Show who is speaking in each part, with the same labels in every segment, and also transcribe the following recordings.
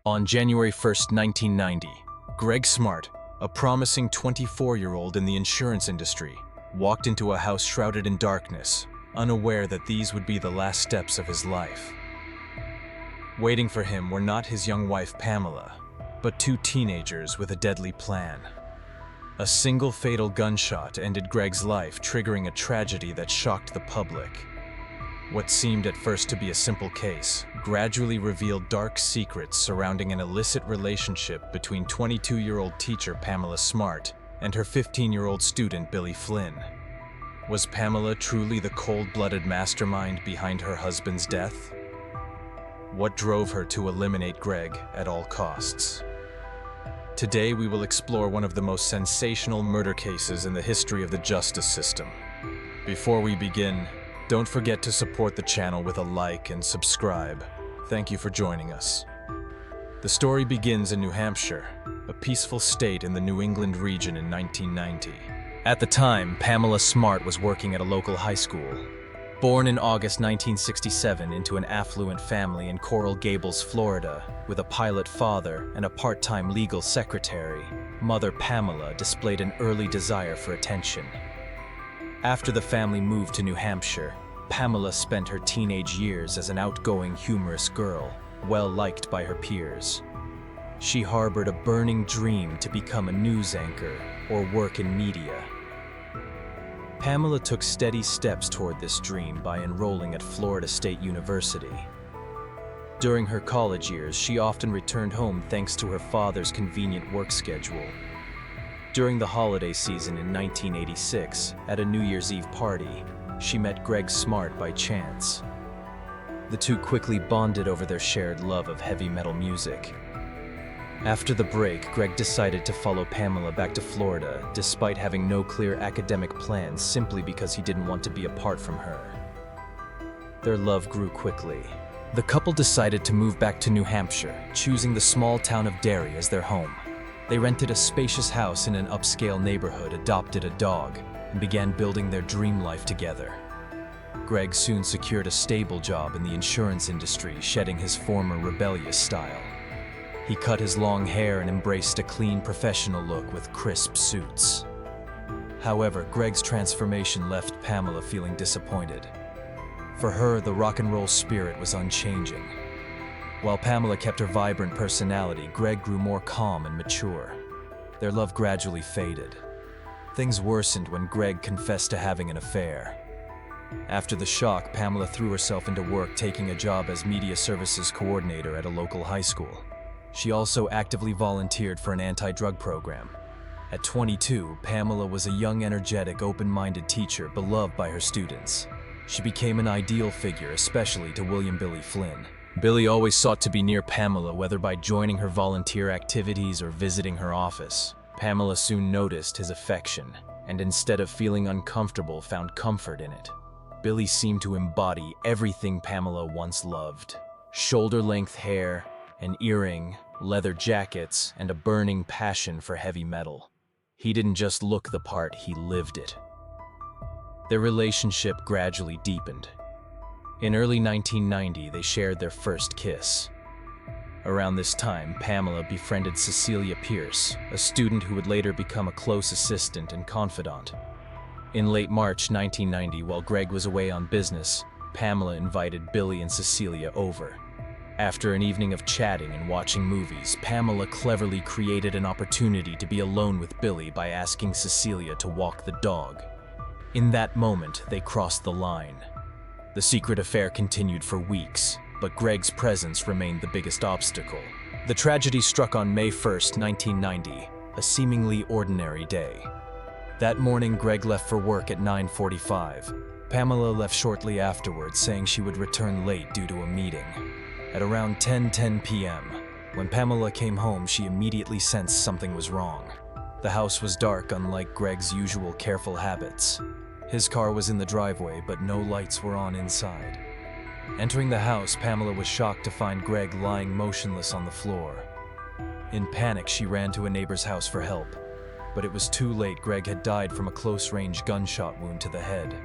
Speaker 1: On January 1st, 1990, Greg Smart, a promising 24-year-old in the insurance industry, walked into a house shrouded in darkness, unaware that these would be the last steps of his life. Waiting for him were not his young wife Pamela, but two teenagers with a deadly plan. A single fatal gunshot ended Greg's life, triggering a tragedy that shocked the public. What seemed at first to be a simple case gradually revealed dark secrets surrounding an illicit relationship between 22-year-old teacher Pamela Smart and her 15-year-old student Billy Flynn. Was Pamela truly the cold-blooded mastermind behind her husband's death? What drove her to eliminate Greg at all costs? Today we will explore one of the most sensational murder cases in the history of the justice system. Before we begin, don't forget to support the channel with a like and subscribe. Thank you for joining us. The story begins in New Hampshire, a peaceful state in the New England region in 1990. At the time, Pamela Smart was working at a local high school. Born in August 1967 into an affluent family in Coral Gables, Florida, with a pilot father and a part-time legal secretary, Mother Pamela displayed an early desire for attention. After the family moved to New Hampshire, Pamela spent her teenage years as an outgoing, humorous girl, well-liked by her peers. She harbored a burning dream to become a news anchor or work in media. Pamela took steady steps toward this dream by enrolling at Florida State University. During her college years, she often returned home thanks to her father's convenient work schedule. During the holiday season in 1986, at a New Year's Eve party, she met Greg Smart by chance. The two quickly bonded over their shared love of heavy metal music. After the break, Greg decided to follow Pamela back to Florida, despite having no clear academic plans, simply because he didn't want to be apart from her. Their love grew quickly. The couple decided to move back to New Hampshire, choosing the small town of Derry as their home. They rented a spacious house in an upscale neighborhood, adopted a dog, and began building their dream life together. Greg soon secured a stable job in the insurance industry, shedding his former rebellious style. He cut his long hair and embraced a clean, professional look with crisp suits. However, Greg's transformation left Pamela feeling disappointed. For her, the rock and roll spirit was unchanging. While Pamela kept her vibrant personality, Greg grew more calm and mature. Their love gradually faded. Things worsened when Greg confessed to having an affair. After the shock, Pamela threw herself into work, taking a job as media services coordinator at a local high school. She also actively volunteered for an anti-drug program. At 22, Pamela was a young, energetic, open-minded teacher beloved by her students. She became an ideal figure, especially to William Billy Flynn. Billy always sought to be near Pamela, whether by joining her volunteer activities or visiting her office. Pamela soon noticed his affection, and instead of feeling uncomfortable, found comfort in it. Billy seemed to embody everything Pamela once loved. Shoulder-length hair, an earring, leather jackets, and a burning passion for heavy metal. He didn't just look the part, he lived it. Their relationship gradually deepened. In early 1990, they shared their first kiss. Around this time, Pamela befriended Cecilia Pierce, a student who would later become a close assistant and confidant. In late March 1990, while Greg was away on business, Pamela invited Billy and Cecilia over. After an evening of chatting and watching movies, Pamela cleverly created an opportunity to be alone with Billy by asking Cecilia to walk the dog. In that moment, they crossed the line. The secret affair continued for weeks, but Greg's presence remained the biggest obstacle. The tragedy struck on May 1st, 1990, a seemingly ordinary day. That morning, Greg left for work at 9:45. Pamela left shortly afterwards, saying she would return late due to a meeting. At around 10:10 p.m., when Pamela came home, she immediately sensed something was wrong. The house was dark, unlike Greg's usual careful habits. His car was in the driveway, but no lights were on inside. Entering the house, Pamela was shocked to find Greg lying motionless on the floor. In panic, she ran to a neighbor's house for help, but it was too late. Greg had died from a close-range gunshot wound to the head.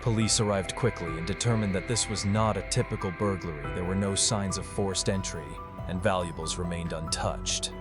Speaker 1: Police arrived quickly and determined that this was not a typical burglary. There were no signs of forced entry, and valuables remained untouched.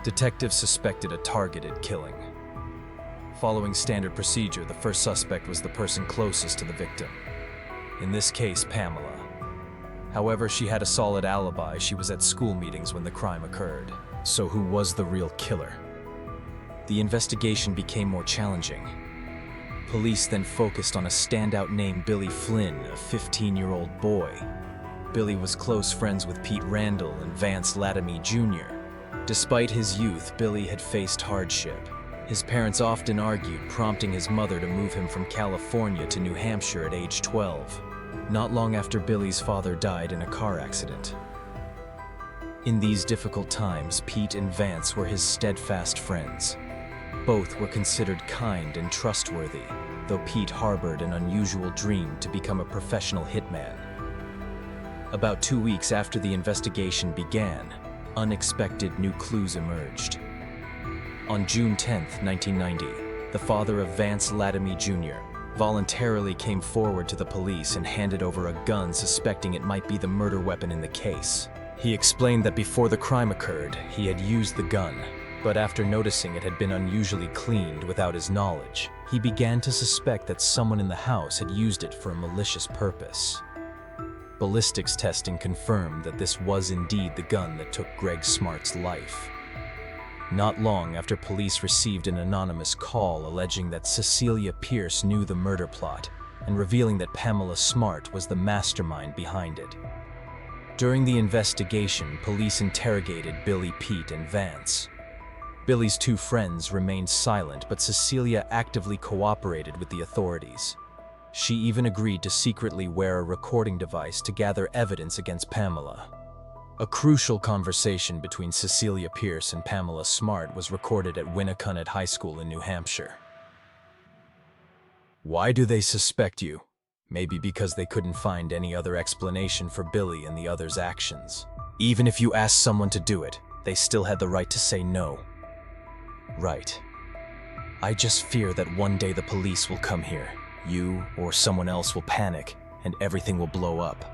Speaker 1: Detectives suspected a targeted killing. Following standard procedure, the first suspect was the person closest to the victim. In this case, Pamela. However, she had a solid alibi. She was at school meetings when the crime occurred. So who was the real killer? The investigation became more challenging. Police then focused on a standout named Billy Flynn, a 15-year-old boy. Billy was close friends with Pete Randall and Vance Latomy Jr. Despite his youth, Billy had faced hardship. His parents often argued, prompting his mother to move him from California to New Hampshire at age 12, not long after Billy's father died in a car accident. In these difficult times, Pete and Vance were his steadfast friends. Both were considered kind and trustworthy, though Pete harbored an unusual dream to become a professional hitman. About 2 weeks after the investigation began, unexpected new clues emerged. On June 10, 1990, the father of Vance Latomy Jr. voluntarily came forward to the police and handed over a gun, suspecting it might be the murder weapon in the case. He explained that before the crime occurred, he had used the gun, but after noticing it had been unusually cleaned without his knowledge, he began to suspect that someone in the house had used it for a malicious purpose. Ballistics testing confirmed that this was indeed the gun that took Greg Smart's life. Not long after police received an anonymous call alleging that Cecilia Pierce knew the murder plot and revealing that Pamela Smart was the mastermind behind it. During the investigation, police interrogated Billy, Pete, and Vance. Billy's two friends remained silent, but Cecilia actively cooperated with the authorities. She even agreed to secretly wear a recording device to gather evidence against Pamela. A crucial conversation between Cecilia Pierce and Pamela Smart was recorded at Winnicott High School in New Hampshire. Why do they suspect you? Maybe because they couldn't find any other explanation for Billy and the others' actions. Even if you asked someone to do it, they still had the right to say no. Right. I just fear that one day the police will come here. You or someone else will panic, and everything will blow up.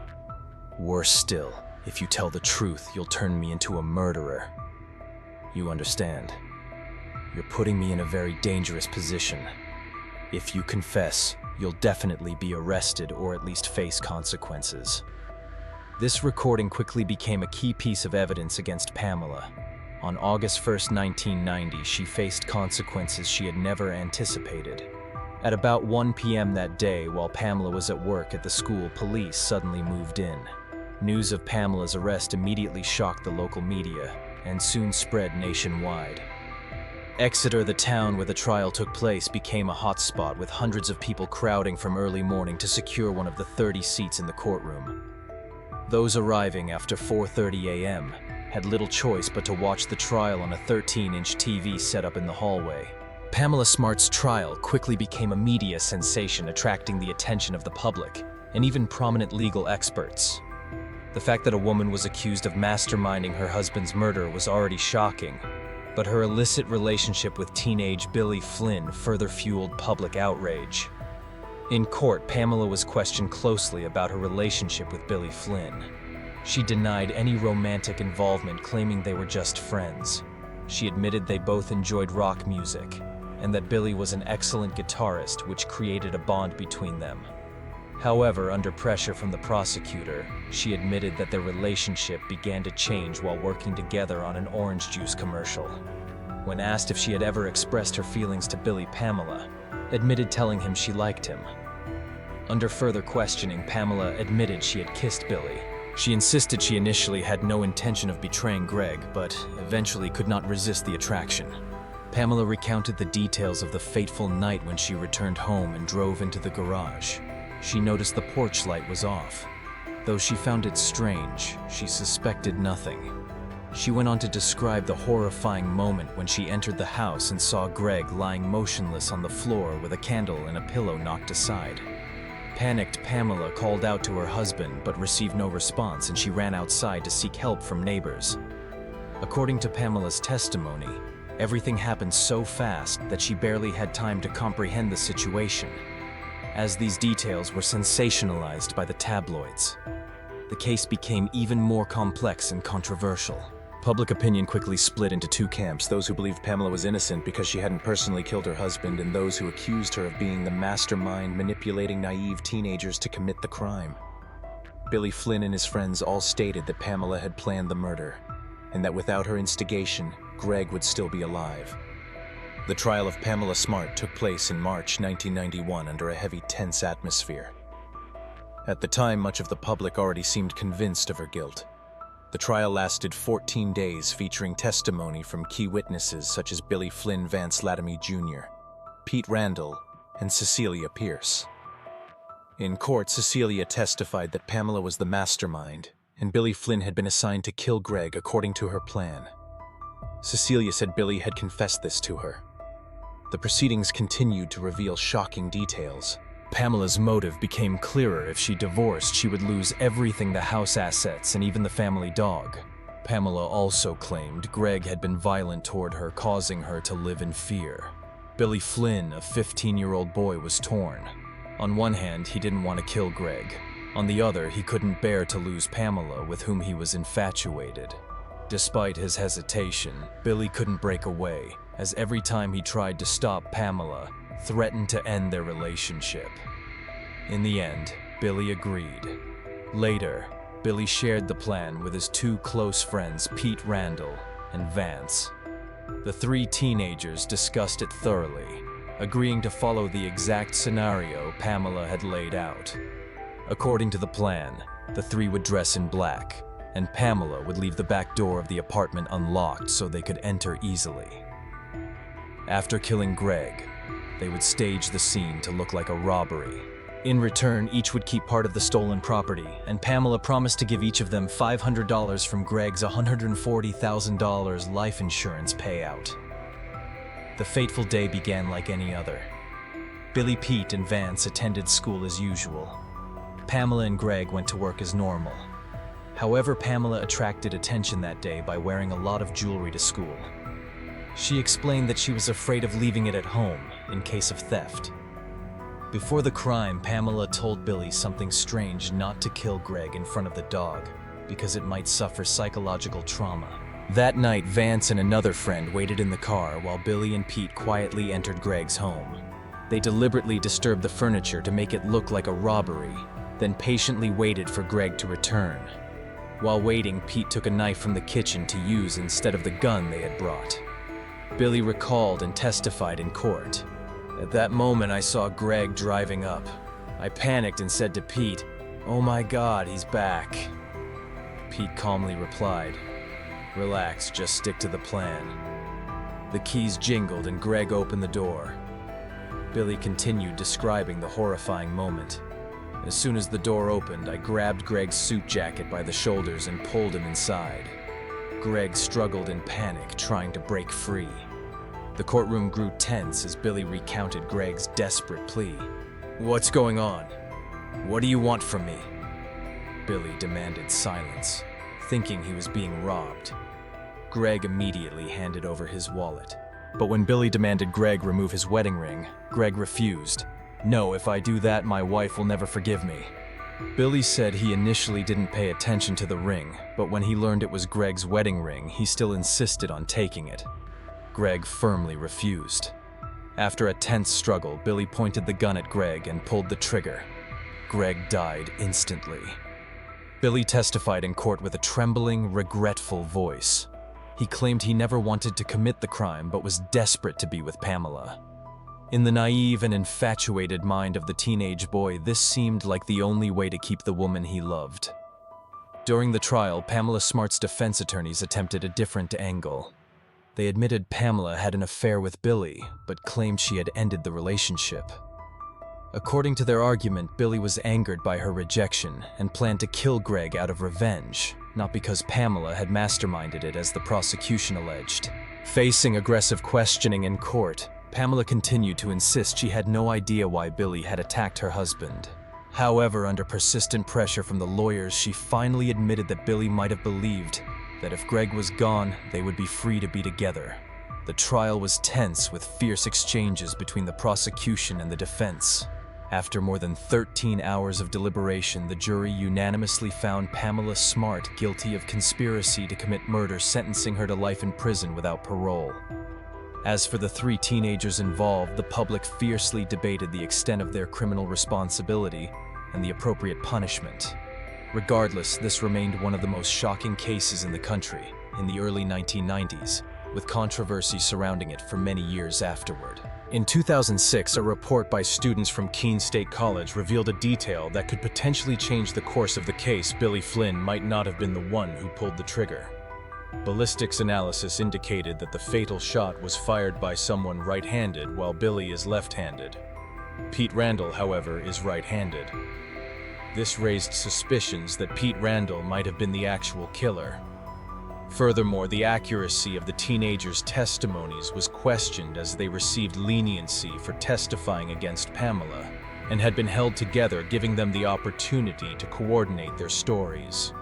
Speaker 1: Worse still, if you tell the truth, you'll turn me into a murderer. You understand? You're putting me in a very dangerous position. If you confess, you'll definitely be arrested or at least face consequences. This recording quickly became a key piece of evidence against Pamela. On August 1, 1990, she faced consequences she had never anticipated. At about 1 p.m. that day, while Pamela was at work at the school, police suddenly moved in. News of Pamela's arrest immediately shocked the local media and soon spread nationwide. Exeter, the town where the trial took place, became a hotspot, with hundreds of people crowding from early morning to secure one of the 30 seats in the courtroom. Those arriving after 4:30 a.m. had little choice but to watch the trial on a 13-inch TV set up in the hallway. Pamela Smart's trial quickly became a media sensation, attracting the attention of the public and even prominent legal experts. The fact that a woman was accused of masterminding her husband's murder was already shocking, but her illicit relationship with teenage Billy Flynn further fueled public outrage. In court, Pamela was questioned closely about her relationship with Billy Flynn. She denied any romantic involvement, claiming they were just friends. She admitted they both enjoyed rock music, and that Billy was an excellent guitarist, which created a bond between them. However, under pressure from the prosecutor, she admitted that their relationship began to change while working together on an orange juice commercial. When asked if she had ever expressed her feelings to Billy, Pamela admitted telling him she liked him. Under further questioning, Pamela admitted she had kissed Billy. She insisted she initially had no intention of betraying Greg, but eventually could not resist the attraction. Pamela recounted the details of the fateful night when she returned home and drove into the garage. She noticed the porch light was off. Though she found it strange, she suspected nothing. She went on to describe the horrifying moment when she entered the house and saw Greg lying motionless on the floor with a candle and a pillow knocked aside. Panicked, Pamela called out to her husband but received no response, and she ran outside to seek help from neighbors. According to Pamela's testimony, everything happened so fast that she barely had time to comprehend the situation, as these details were sensationalized by the tabloids. the case became even more complex and controversial. Public opinion quickly split into two camps: those who believed Pamela was innocent because she hadn't personally killed her husband, and those who accused her of being the mastermind manipulating naive teenagers to commit the crime. Billy Flynn and his friends all stated that Pamela had planned the murder, and that without her instigation, Greg would still be alive. The trial of Pamela Smart took place in March 1991 under a heavy, tense atmosphere. At the time, much of the public already seemed convinced of her guilt. The trial lasted 14 days, featuring testimony from key witnesses such as Billy Flynn Vance Latomy Jr., Pete Randall, and Cecilia Pierce. In court, Cecilia testified that Pamela was the mastermind, and Billy Flynn had been assigned to kill Greg according to her plan. Cecilia said Billy had confessed this to her. The proceedings continued to reveal shocking details. Pamela's motive became clearer. If she divorced, she would lose everything: the house assets and even the family dog. Pamela also claimed Greg had been violent toward her, causing her to live in fear. Billy Flynn, a 15-year-old boy, was torn. On one hand, he didn't want to kill Greg. On the other, he couldn't bear to lose Pamela, with whom he was infatuated. Despite his hesitation, Billy couldn't break away, as every time he tried to stop Pamela, threatened to end their relationship. In the end, Billy agreed. Later, Billy shared the plan with his two close friends, Pete Randall and Vance. The three teenagers discussed it thoroughly, agreeing to follow the exact scenario Pamela had laid out. According to the plan, the three would dress in black, and Pamela would leave the back door of the apartment unlocked so they could enter easily. After killing Greg, they would stage the scene to look like a robbery. In return, each would keep part of the stolen property, and Pamela promised to give each of them $500 from Greg's $140,000 life insurance payout. The fateful day began like any other. Billy, Pete, and Vance attended school as usual. Pamela and Greg went to work as normal. However, Pamela attracted attention that day by wearing a lot of jewelry to school. She explained that she was afraid of leaving it at home in case of theft. Before the crime, Pamela told Billy something strange: not to kill Greg in front of the dog, because it might suffer psychological trauma. That night, Vance and another friend waited in the car while Billy and Pete quietly entered Greg's home. They deliberately disturbed the furniture to make it look like a robbery, then patiently waited for Greg to return. While waiting, Pete took a knife from the kitchen to use instead of the gun they had brought. Billy recalled and testified in court. "At that moment, I saw Greg driving up. I panicked and said to Pete, 'Oh my God, he's back.' Pete calmly replied, 'Relax, just stick to the plan.' The keys jingled and Greg opened the door. Billy continued describing the horrifying moment. As soon as the door opened, I grabbed Greg's suit jacket by the shoulders and pulled him inside. Greg struggled in panic, trying to break free. The courtroom grew tense as Billy recounted Greg's desperate plea. 'What's going on? What do you want from me?' Billy demanded silence, thinking he was being robbed. Greg immediately handed over his wallet. But when Billy demanded Greg remove his wedding ring, Greg refused. 'No, if I do that, my wife will never forgive me.' Billy said he initially didn't pay attention to the ring, but when he learned it was Greg's wedding ring, he still insisted on taking it. Greg firmly refused. After a tense struggle, Billy pointed the gun at Greg and pulled the trigger. Greg died instantly. Billy testified in court with a trembling, regretful voice. He claimed he never wanted to commit the crime but was desperate to be with Pamela. In the naive and infatuated mind of the teenage boy, this seemed like the only way to keep the woman he loved. During the trial, Pamela Smart's defense attorneys attempted a different angle. They admitted Pamela had an affair with Billy, but claimed she had ended the relationship. According to their argument, Billy was angered by her rejection and planned to kill Greg out of revenge, not because Pamela had masterminded it as the prosecution alleged. Facing aggressive questioning in court, Pamela continued to insist she had no idea why Billy had attacked her husband. However, under persistent pressure from the lawyers, she finally admitted that Billy might have believed that if Greg was gone, they would be free to be together. The trial was tense, with fierce exchanges between the prosecution and the defense. After more than 13 hours of deliberation, the jury unanimously found Pamela Smart guilty of conspiracy to commit murder, sentencing her to life in prison without parole. As for the 3 teenagers involved, the public fiercely debated the extent of their criminal responsibility and the appropriate punishment. Regardless, this remained one of the most shocking cases in the country in the early 1990s, with controversy surrounding it for many years afterward. In 2006, a report by students from Keene State College revealed a detail that could potentially change the course of the case. Billy Flynn might not have been the one who pulled the trigger. Ballistics analysis indicated that the fatal shot was fired by someone right-handed while Billy is left-handed. Pete Randall, however, is right-handed. This raised suspicions that Pete Randall might have been the actual killer. Furthermore, the accuracy of the teenagers' testimonies was questioned as they received leniency for testifying against Pamela and had been held together, giving them the opportunity to coordinate their stories.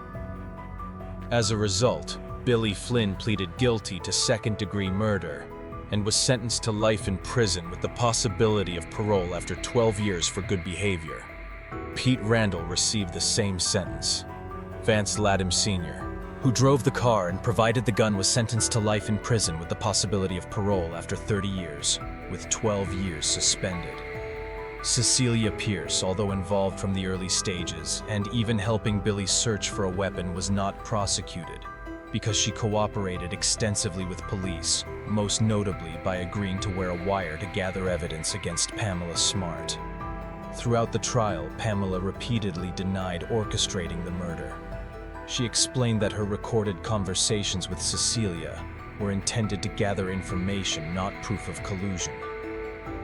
Speaker 1: As a result, Billy Flynn pleaded guilty to second-degree murder and was sentenced to life in prison with the possibility of parole after 12 years for good behavior. Pete Randall received the same sentence. Vance Laddam Sr., who drove the car and provided the gun, was sentenced to life in prison with the possibility of parole after 30 years, with 12 years suspended. Cecilia Pierce, although involved from the early stages and even helping Billy search for a weapon, was not prosecuted because she cooperated extensively with police, most notably by agreeing to wear a wire to gather evidence against Pamela Smart. Throughout the trial, Pamela repeatedly denied orchestrating the murder. She explained that her recorded conversations with Cecilia were intended to gather information, not proof of collusion.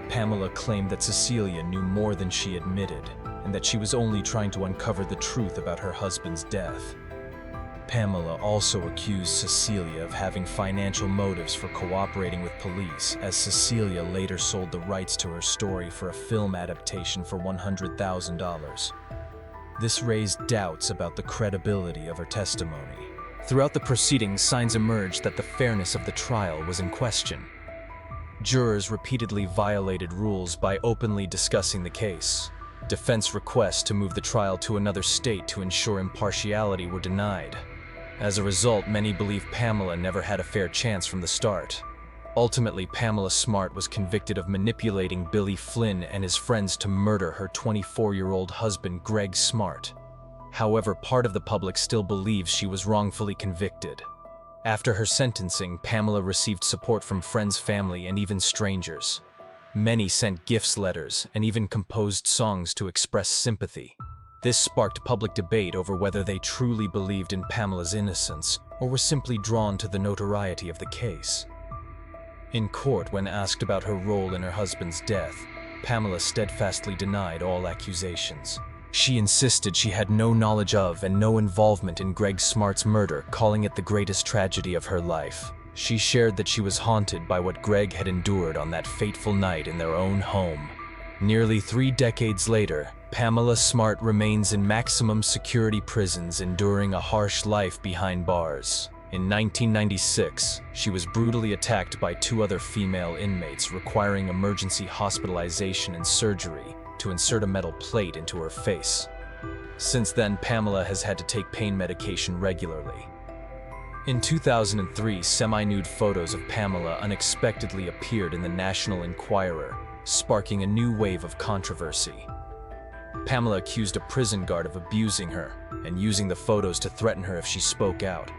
Speaker 1: Pamela claimed that Cecilia knew more than she admitted, and that she was only trying to uncover the truth about her husband's death. Pamela also accused Cecilia of having financial motives for cooperating with police, as Cecilia later sold the rights to her story for a film adaptation for $100,000. This raised doubts about the credibility of her testimony. Throughout the proceedings, signs emerged that the fairness of the trial was in question. Jurors repeatedly violated rules by openly discussing the case. Defense requests to move the trial to another state to ensure impartiality were denied. As a result, many believe Pamela never had a fair chance from the start. Ultimately, Pamela Smart was convicted of manipulating Billy Flynn and his friends to murder her 24-year-old husband, Greg Smart. However, part of the public still believes she was wrongfully convicted. After her sentencing, Pamela received support from friends, family, and even strangers. Many sent gifts, letters, and even composed songs to express sympathy. This sparked public debate over whether they truly believed in Pamela's innocence or were simply drawn to the notoriety of the case. In court, when asked about her role in her husband's death, Pamela steadfastly denied all accusations. She insisted she had no knowledge of and no involvement in Greg Smart's murder, calling it the greatest tragedy of her life. She shared that she was haunted by what Greg had endured on that fateful night in their own home. Nearly 3 decades later, Pamela Smart remains in maximum security prisons, enduring a harsh life behind bars. In 1996, she was brutally attacked by 2 other female inmates, requiring emergency hospitalization and surgery to insert a metal plate into her face. Since then, Pamela has had to take pain medication regularly. In 2003, semi-nude photos of Pamela unexpectedly appeared in the National Enquirer, sparking a new wave of controversy. Pamela accused a prison guard of abusing her and using the photos to threaten her if she spoke out.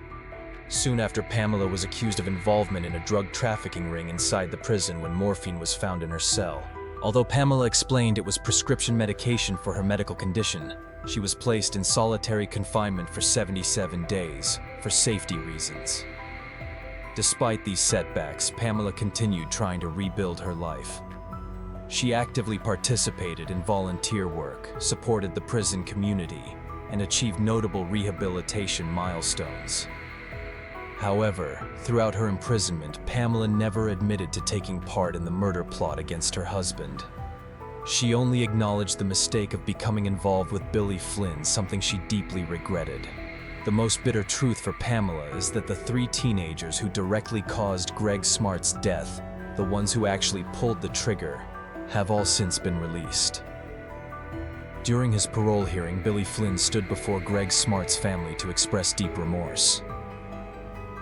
Speaker 1: Soon after, Pamela was accused of involvement in a drug trafficking ring inside the prison when morphine was found in her cell. Although Pamela explained it was prescription medication for her medical condition, she was placed in solitary confinement for 77 days for safety reasons. Despite these setbacks, Pamela continued trying to rebuild her life. She actively participated in volunteer work, supported the prison community, and achieved notable rehabilitation milestones. However, throughout her imprisonment, Pamela never admitted to taking part in the murder plot against her husband. She only acknowledged the mistake of becoming involved with Billy Flynn, something she deeply regretted. The most bitter truth for Pamela is that the 3 teenagers who directly caused Greg Smart's death, the ones who actually pulled the trigger, have all since been released. During his parole hearing, Billy Flynn stood before Greg Smart's family to express deep remorse.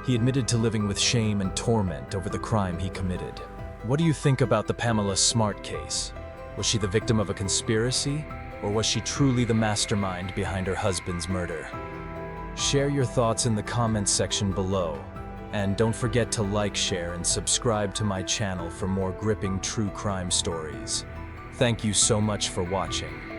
Speaker 1: He admitted to living with shame and torment over the crime he committed. What do you think about the Pamela Smart case? Was she the victim of a conspiracy, or was she truly the mastermind behind her husband's murder? Share your thoughts in the comments section below, and don't forget to like, share, and subscribe to my channel for more gripping true crime stories. Thank you so much for watching.